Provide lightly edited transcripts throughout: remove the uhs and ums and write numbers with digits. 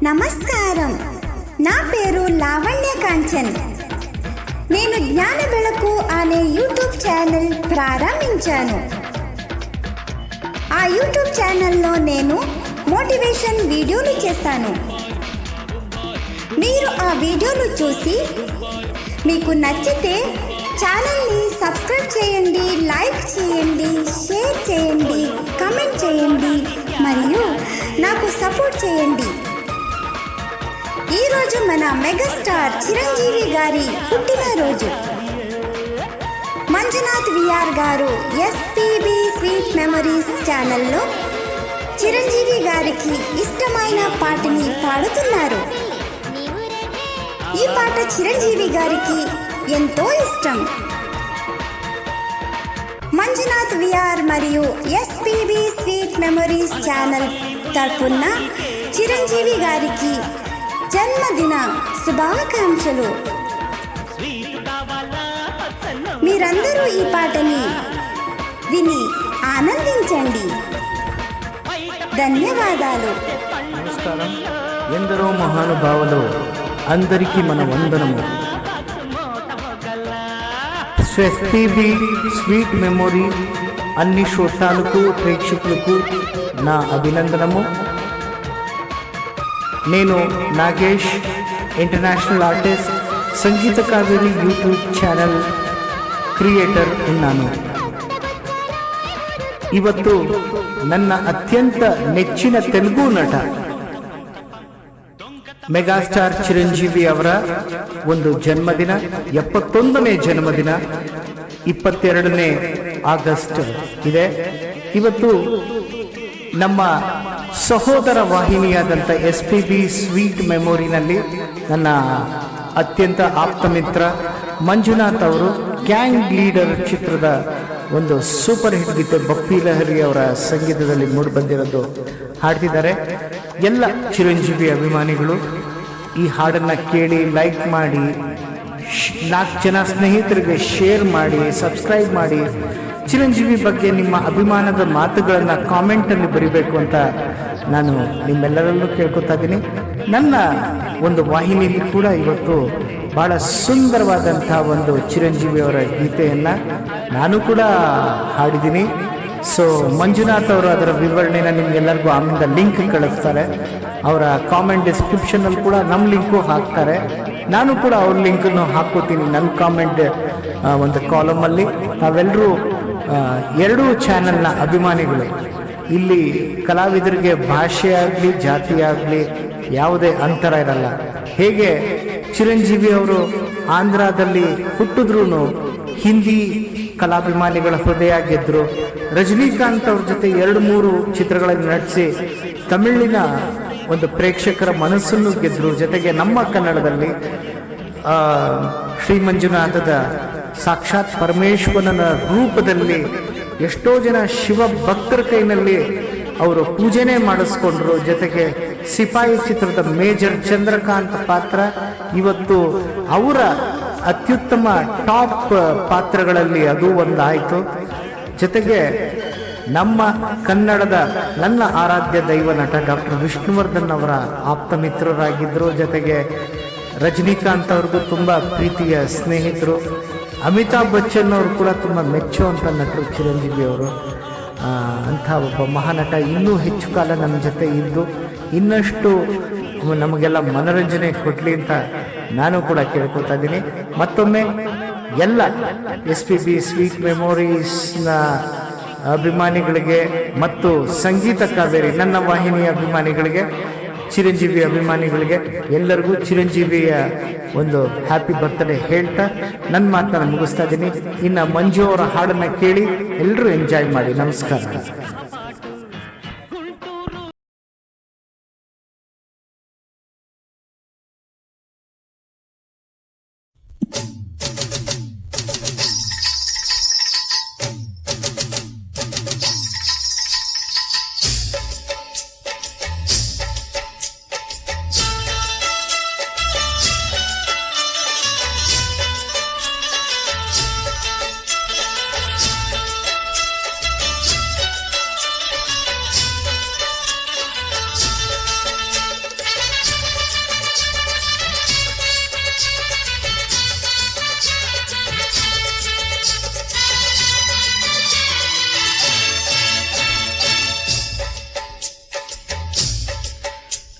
నమస్కారం. నా పేరు లావణ్య కాంచన్. నేను జ్ఞాన వెలుగు అనే యూట్యూబ్ ఛానల్ ప్రారంభించాను. ఆ యూట్యూబ్ ఛానల్లో నేను మోటివేషన్ వీడియోలు చేస్తాను. మీరు ఆ వీడియోలు చూసి మీకు నచ్చితే ఛానల్ని సబ్స్క్రైబ్ చేయండి, లైక్ చేయండి, షేర్ చేయండి, కామెంట్ చేయండి మరియు నాకు సపోర్ట్ చేయండి. ఈరోజు మన మెగాస్టార్ చిరంజీవి గారి పుట్టినరోజు. మంజునాథ్ విఆర్ గారు ఎస్పీబీ స్వీట్ మెమరీస్ ఛానల్లో చిరంజీవి గారికి ఇష్టమైన పాటని పాడుతున్నారు. ఈ పాట చిరంజీవి గారికి ఎంతో ఇష్టం. మంజునాథ్ విఆర్ మరియు ఎస్పీబీ స్వీట్ మెమరీస్ ఛానల్ తరపున చిరంజీవి గారికి జన్మదిన శుభాకాంక్షలు. మీరందరూ ఈ పాటని విని ఆనందించండి. ధన్యవాదాలు. నమస్కారం. ఎందరో మహానుభావులు అందరికీ మన వందనము. ఎస్పీబీ స్వీట్ మెమొరీ అన్ని శ్రోతలకు ప్రేక్షకులకు నా అభినందనము. నేను నాగేష్, ఇంటర్నేషనల్ ఆర్టిస్ట్, సంగీత కావేరి యూట్యూబ్ ఛానల్ ಕ್ರಿಯೇಟರ್ ఉన్నాను. ಇವತ್ತು ನನ್ನ ಅತ್ಯಂತ ನೆಚ್ಚಿನ ತೆಲುಗು ನಟ ಮೆಗಾಸ್ಟಾರ್ ಚಿರಂಜೀವಿ ಅವರ ಒಂದು ಜನ್ಮದಿನ, 71ನೇ ಜನ್ಮದಿನ, 22ನೇ ಆಗಸ್ಟ್ ಇದೆ. ಇವತ್ತು ನಮ್ಮ ಸಹೋದರ ವಾಹಿನಿಯಾದಂಥ ಎಸ್ಪೀಬಿ ಸ್ವೀಟ್ ಮೆಮೊರಿನಲ್ಲಿ ನನ್ನ ಅತ್ಯಂತ ಆಪ್ತ ಮಿತ್ರ ಮಂಜುನಾಥ್ ಅವರು ಗ್ಯಾಂಗ್ ಲೀಡರ್ ಚಿತ್ರದ ಒಂದು ಸೂಪರ್ ಹಿಟ್ ಗೀತೆ ಬಪ್ಪಿ ಲಹರಿ ಅವರ ಸಂಗೀತದಲ್ಲಿ ಮೂಡಿಬಂದಿರೋದು ಹಾಡ್ತಿದ್ದಾರೆ. ಎಲ್ಲ ಚಿರಂಜೀವಿ ಅಭಿಮಾನಿಗಳು ಈ ಹಾಡನ್ನು ಕೇಳಿ ಲೈಕ್ ಮಾಡಿ, 4 ಜನ ಸ್ನೇಹಿತರಿಗೆ ಶೇರ್ ಮಾಡಿ, ಸಬ್ಸ್ಕ್ರೈಬ್ ಮಾಡಿ. ಚಿರಂಜೀವಿ ಬಗ್ಗೆ ನಿಮ್ಮ ಅಭಿಮಾನದ ಮಾತುಗಳನ್ನು ಕಾಮೆಂಟಲ್ಲಿ ಬರಿಬೇಕು ಅಂತ ನಾನು ನಿಮ್ಮೆಲ್ಲರಲ್ಲೂ ಕೇಳ್ಕೊತಾ ಇದ್ದೀನಿ. ನನ್ನ ಒಂದು ವಾಹಿನಿಯಲ್ಲಿ ಕೂಡ ಇವತ್ತು ಭಾಳ ಸುಂದರವಾದಂಥ ಒಂದು ಚಿರಂಜೀವಿ ಅವರ ಗೀತೆಯನ್ನು ನಾನು ಕೂಡ ಹಾಡಿದ್ದೀನಿ. ಸೊ ಮಂಜುನಾಥ್ ಅವರು ಅದರ ವಿವರಣೆನ ನಿಮಗೆಲ್ಲರಿಗೂ ಆಮೇಲೆ ಲಿಂಕ್ ಕಳಿಸ್ತಾರೆ. ಅವರ ಕಾಮೆಂಟ್ ಡಿಸ್ಕ್ರಿಪ್ಷನಲ್ಲಿ ಕೂಡ ನಮ್ಮ ಲಿಂಕು ಹಾಕ್ತಾರೆ. ನಾನು ಕೂಡ ಅವ್ರ ಲಿಂಕನ್ನು ಹಾಕ್ಕೋತೀನಿ ನನ್ನ ಕಾಮೆಂಟ್ ಒಂದು ಕಾಲಮಲ್ಲಿ. ನಾವೆಲ್ಲರೂ ಎರಡೂ ಚಾನಲ್ನ ಅಭಿಮಾನಿಗಳು. ಇಲ್ಲಿ ಕಲಾವಿದರಿಗೆ ಭಾಷೆ ಆಗಲಿ ಜಾತಿ ಆಗಲಿ ಯಾವುದೇ ಅಂತರ ಇರಲ್ಲ. ಹೇಗೆ ಚಿರಂಜೀವಿ ಅವರು ಆಂಧ್ರದಲ್ಲಿ ಹುಟ್ಟಿದ್ರೂ ಹಿಂದಿ ಕಲಾಭಿಮಾನಿಗಳ ಹೃದಯ ಗೆದ್ದರು. ರಜನಿಕಾಂತ್ ಅವ್ರ ಜೊತೆ 2-3 ಚಿತ್ರಗಳನ್ನು ನಟಿಸಿ ತಮಿಳಿನ ಒಂದು ಪ್ರೇಕ್ಷಕರ ಮನಸ್ಸನ್ನು ಗೆದ್ದರು. ಜೊತೆಗೆ ನಮ್ಮ ಕನ್ನಡದಲ್ಲಿ ಶ್ರೀ ಮಂಜುನಾಥದ ಸಾಕ್ಷಾತ್ ಪರಮೇಶ್ವರನ ರೂಪದಲ್ಲಿ ಎಷ್ಟೋ ಜನ ಶಿವ ಭಕ್ತರ ಕೈನಲ್ಲಿ ಅವರು ಪೂಜೆನೇ ಮಾಡಿಸ್ಕೊಂಡ್ರು. ಜೊತೆಗೆ ಸಿಪಾಯಿ ಚಿತ್ರದ ಮೇಜರ್ ಚಂದ್ರಕಾಂತ್ ಪಾತ್ರ ಇವತ್ತು ಅವರ ಅತ್ಯುತ್ತಮ ಟಾಪ್ ಪಾತ್ರಗಳಲ್ಲಿ ಅದು ಒಂದಾಯಿತು. ಜೊತೆಗೆ ನಮ್ಮ ಕನ್ನಡದ ನನ್ನ ಆರಾಧ್ಯ ದೈವ ನಟ ಡಾಕ್ಟರ್ ವಿಷ್ಣುವರ್ಧನ್ ಅವರ ಆಪ್ತ ಮಿತ್ರರಾಗಿದ್ದರು. ಜೊತೆಗೆ ರಜನಿಕಾಂತ್ ಅವ್ರಿಗೂ ತುಂಬ ಪ್ರೀತಿಯ ಸ್ನೇಹಿತರು. ಅಮಿತಾಬ್ ಬಚ್ಚನ್ ಅವರು ಕೂಡ ತುಂಬ ಮೆಚ್ಚುವಂಥ ನಟರು ಚಿರಂಜೀವಿ ಅವರು. ಅಂಥ ಒಬ್ಬ ಮಹಾನಟ ಇನ್ನೂ ಹೆಚ್ಚು ಕಾಲ ನಮ್ಮ ಜೊತೆ ಇದ್ದು ಇನ್ನಷ್ಟು ನಮಗೆಲ್ಲ ಮನೋರಂಜನೆ ಕೊಡಲಿ ಅಂತ ನಾನು ಕೂಡ ಕೇಳ್ಕೊತಾ ಇದ್ದೀನಿ. ಮತ್ತೊಮ್ಮೆ ಎಲ್ಲ ಎಸ್ಪೀಬಿ ಸ್ವೀಟ್ ಮೆಮೊರೀಸ್ನ ಅಭಿಮಾನಿಗಳಿಗೆ ಮತ್ತು ಸಂಗೀತ ಕಾವೇರಿ ನನ್ನ ವಾಹಿನಿಯ ಅಭಿಮಾನಿಗಳಿಗೆ, ಚಿರಂಜೀವಿ ಅಭಿಮಾನಿಗಳಿಗೆ ಎಲ್ಲರಿಗೂ ಚಿರಂಜೀವಿಯ ಒಂದು ಹ್ಯಾಪಿ ಬರ್ತ್ಡೇ ಹೇಳ್ತಾ ನನ್ನ ಮಾತನ್ನ ಮುಗಿಸ್ತಾ ಇದ್ದೀನಿ. ಇನ್ನು ಮಂಜು ಅವರ ಹಾಡನ್ನು ಕೇಳಿ ಎಲ್ಲರೂ ಎಂಜಾಯ್ ಮಾಡಿ. ನಮಸ್ಕಾರ.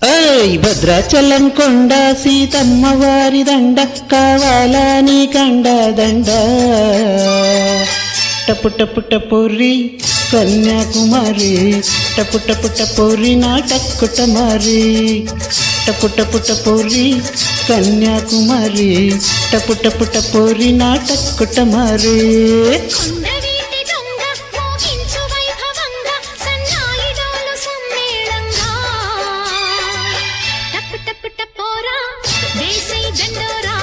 ఏయ్ భద్రాచలం కొండ సీతమ్మ వారి దండ కావాలా నీ కండ దండ టపు టపు టపురి కన్యాకుమారి టపు టపు టపురి నా టక్కుటమారి టపు టపు టపురి కన్యాకుమారి టపు టపు టపురి నా టక్కుటమారి కొండవీటి దొంగ మోగించు వైభవంగా సన్నాయిడోలు సమ్మేళంగా టప్పు టప్పు టపోరా దేశై దండోరా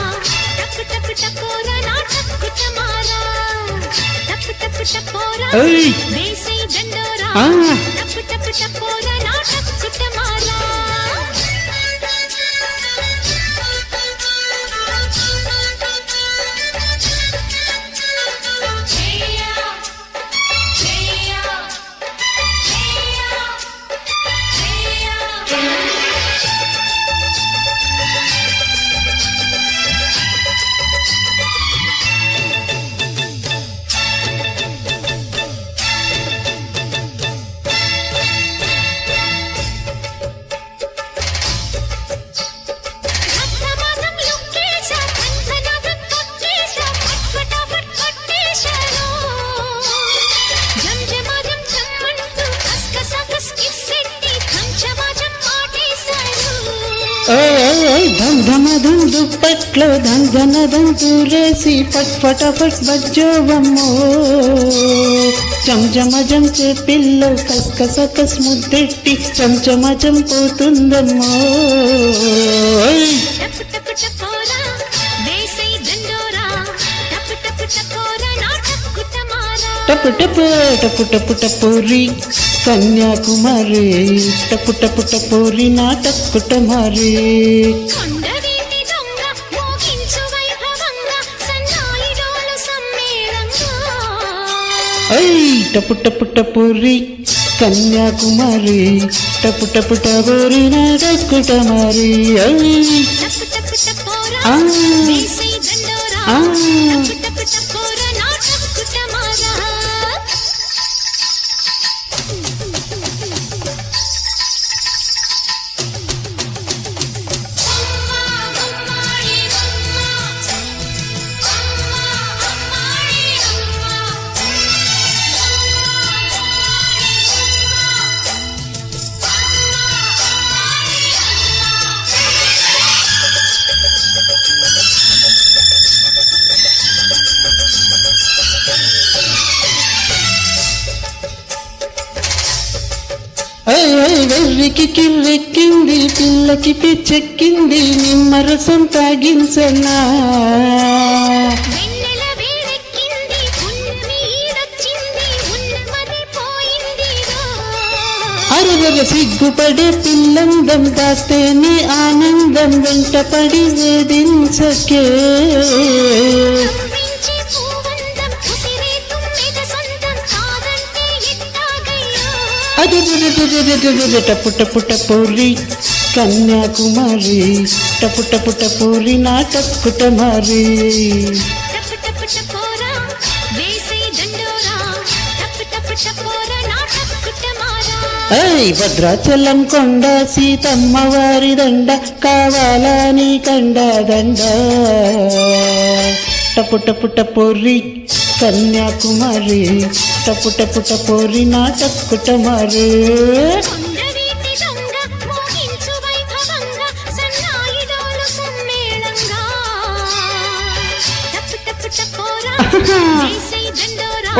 టప్పు టప్పు టపోరా నా టక్కుటమారా టప్పు టప్పు టపోరా ఏయ్ దేశై దండోరా ఆ టప్పు టప్పు టపోరా నా టక్కుటమారా ధమ్ దుప్పట్లో ధన్ తూరేసి ఫట్ ఫటాఫట్ బజ్జోవమ్మో చంచమజం పిల్లో కస్ ముద్దెట్టి చంచమజం పోతుందమ్మో టపు టపు టపు టపు టపురి కన్యాకుమారి టపు టపు టపురి నా టక్కుటమారి కొండవీటి దొంగ మోగించు వైభవంగా సన్నాయిడోలు సమ్మేళంగా ఐ టపు టపు టపురి కన్యాకుమారి టపు టపు టపురి నా టక్కుటమారి ఐ టప్పు టప్పు టపోరా ఆ దేశై దండోరా ఆ టప్పు టప్పు టపోరా నా టక్కుటమారా వెర్రికి కిర్రెక్కింది పిల్లకి పిచ్చెక్కింది నిమ్మరసం తాగించనా వెన్నెల వేడెక్కింది పున్నమి ఈడొచ్చింది ఉన్నమది పోయిందిరో అరవర సిగ్గుపడే పిల్లందం దాస్తేనే ఆనందం వెంటపడి వేధించకే కవ్వించే పూవందం ఉసిరే తుమ్మెద సొంతం కాదంటే ఎట్టాగయ్యో అది టపు టపు టపురి కన్యాకుమారి టపు టపు టపురి నా టక్కుటమారి టప్పు టప్పు టపోరా దేశై దండోరా టప్పు టప్పు టపోరా నా టక్కుటమారా ఏయ్ భద్రాచలం కొండ సీతమ్మ వారి దండ కావాలా నీ కండ దండ టపు టపు టపురి కన్యాకుమారి టపు టపు టపురి నా టక్కుటమారి కొండవీటి దొంగ మోగించు వైభవంగా సన్నాయిడోలు సమ్మేళంగా టప్పు టప్పు టపోరా దేశై దండోరా